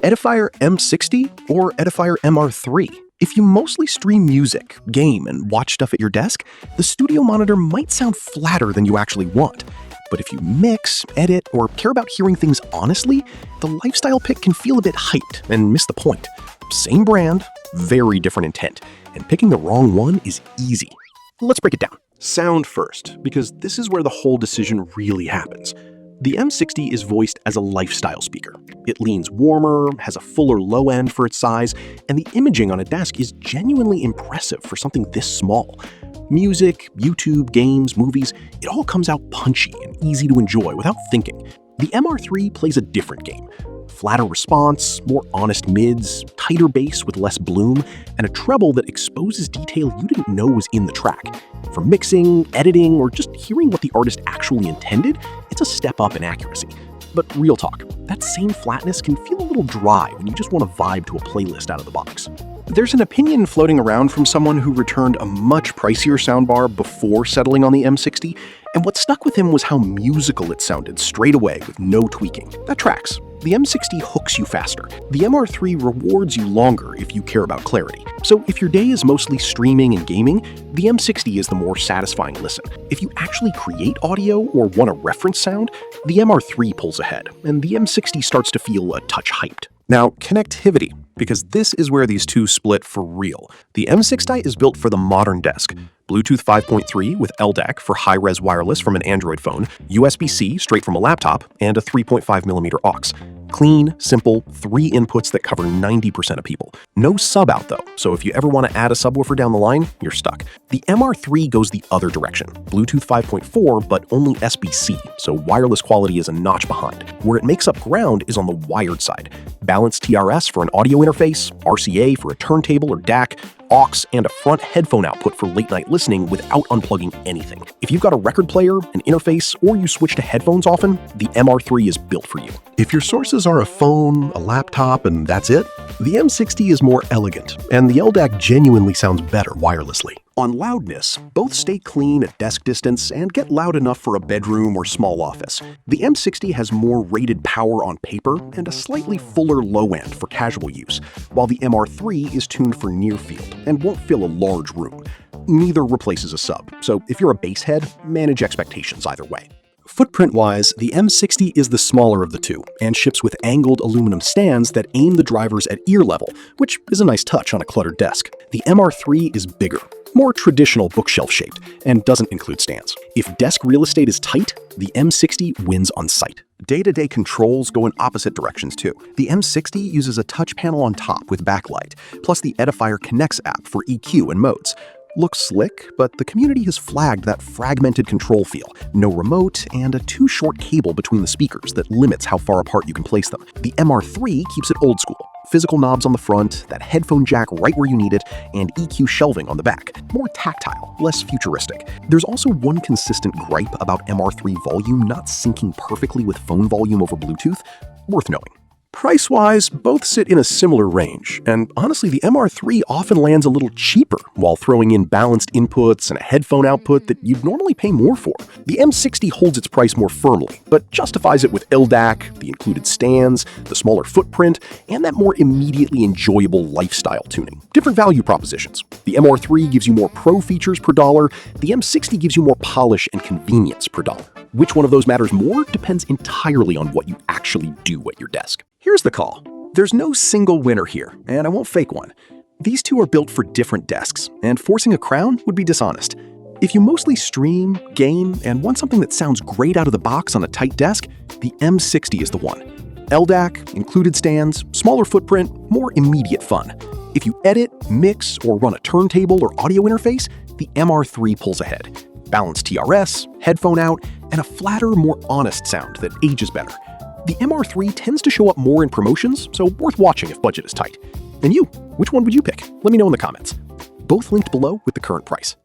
Edifier M60 or Edifier MR3. If you mostly stream music, game, and watch stuff at your desk, the studio monitor might sound flatter than you actually want. But if you mix, edit, or care about hearing things honestly, the lifestyle pick can feel a bit hyped and miss the point. Same brand, very different intent, and picking the wrong one is easy. Let's break it down. Sound first, because this is where the whole decision really happens. The M60 is voiced as a lifestyle speaker. It leans warmer, has a fuller low end for its size, and the imaging on a desk is genuinely impressive for something this small. Music, YouTube, games, movies, it all comes out punchy and easy to enjoy without thinking. The MR3 plays a different game. Flatter response, more honest mids, tighter bass with less bloom, and a treble that exposes detail you didn't know was in the track. For mixing, editing, or just hearing what the artist actually intended, it's a step up in accuracy. But real talk, that same flatness can feel a little dry when you just want to vibe to a playlist out of the box. There's an opinion floating around from someone who returned a much pricier soundbar before settling on the M60, and what stuck with him was how musical it sounded straight away with no tweaking. That tracks. The M60 hooks you faster. The MR3 rewards you longer if you care about clarity. So if your day is mostly streaming and gaming, the M60 is the more satisfying listen. If you actually create audio or want to reference sound, the MR3 pulls ahead, and the M60 starts to feel a touch hyped. Now, connectivity, because this is where these two split for real. The M60 is built for the modern desk. Bluetooth 5.3 with LDAC for high-res wireless from an Android phone, USB-C straight from a laptop, and a 3.5mm aux. Clean, simple, 3 inputs that cover 90% of people. No sub out though, so if you ever want to add a subwoofer down the line, you're stuck. The MR3 goes the other direction. Bluetooth 5.4, but only SBC, so wireless quality is a notch behind. Where it makes up ground is on the wired side. Balanced TRS for an audio interface, RCA for a turntable or DAC, aux, and a front headphone output for late-night listening without unplugging anything. If you've got a record player, an interface, or you switch to headphones often, the MR3 is built for you. If your sources are a phone, a laptop, and that's it, the M60 is more elegant, and the LDAC genuinely sounds better wirelessly. On loudness, both stay clean at desk distance and get loud enough for a bedroom or small office. The M60 has more rated power on paper and a slightly fuller low end for casual use, while the MR3 is tuned for near field and won't fill a large room. Neither replaces a sub, so if you're a bass head, manage expectations either way. Footprint-wise, the M60 is the smaller of the two and ships with angled aluminum stands that aim the drivers at ear level, which is a nice touch on a cluttered desk. The MR3 is bigger, more traditional bookshelf-shaped, and doesn't include stands. If desk real estate is tight, the M60 wins on site. Day-to-day controls go in opposite directions too. The M60 uses a touch panel on top with backlight, plus the Edifier Connects app for EQ and modes. Looks slick, but the community has flagged that fragmented control feel, no remote, and a too short cable between the speakers that limits how far apart you can place them. The MR3 keeps it old school. Physical knobs on the front, that headphone jack right where you need it, and EQ shelving on the back. More tactile, less futuristic. There's also one consistent gripe about MR3 volume not syncing perfectly with phone volume over Bluetooth, worth knowing. Price-wise, both sit in a similar range, and honestly, the MR3 often lands a little cheaper while throwing in balanced inputs and a headphone output that you'd normally pay more for. The M60 holds its price more firmly, but justifies it with LDAC, the included stands, the smaller footprint, and that more immediately enjoyable lifestyle tuning. Different value propositions. The MR3 gives you more pro features per dollar, the M60 gives you more polish and convenience per dollar. Which one of those matters more depends entirely on what you actually do at your desk. Here's the call. There's no single winner here, and I won't fake one. These two are built for different desks, and forcing a crown would be dishonest. If you mostly stream, game, and want something that sounds great out of the box on a tight desk, the M60 is the one. LDAC, included stands, smaller footprint, more immediate fun. If you edit, mix, or run a turntable or audio interface, the MR3 pulls ahead. Balanced TRS, headphone out, and a flatter, more honest sound that ages better. The MR3 tends to show up more in promotions, so worth watching if budget is tight. And you, which one would you pick? Let me know in the comments. Both linked below with the current price.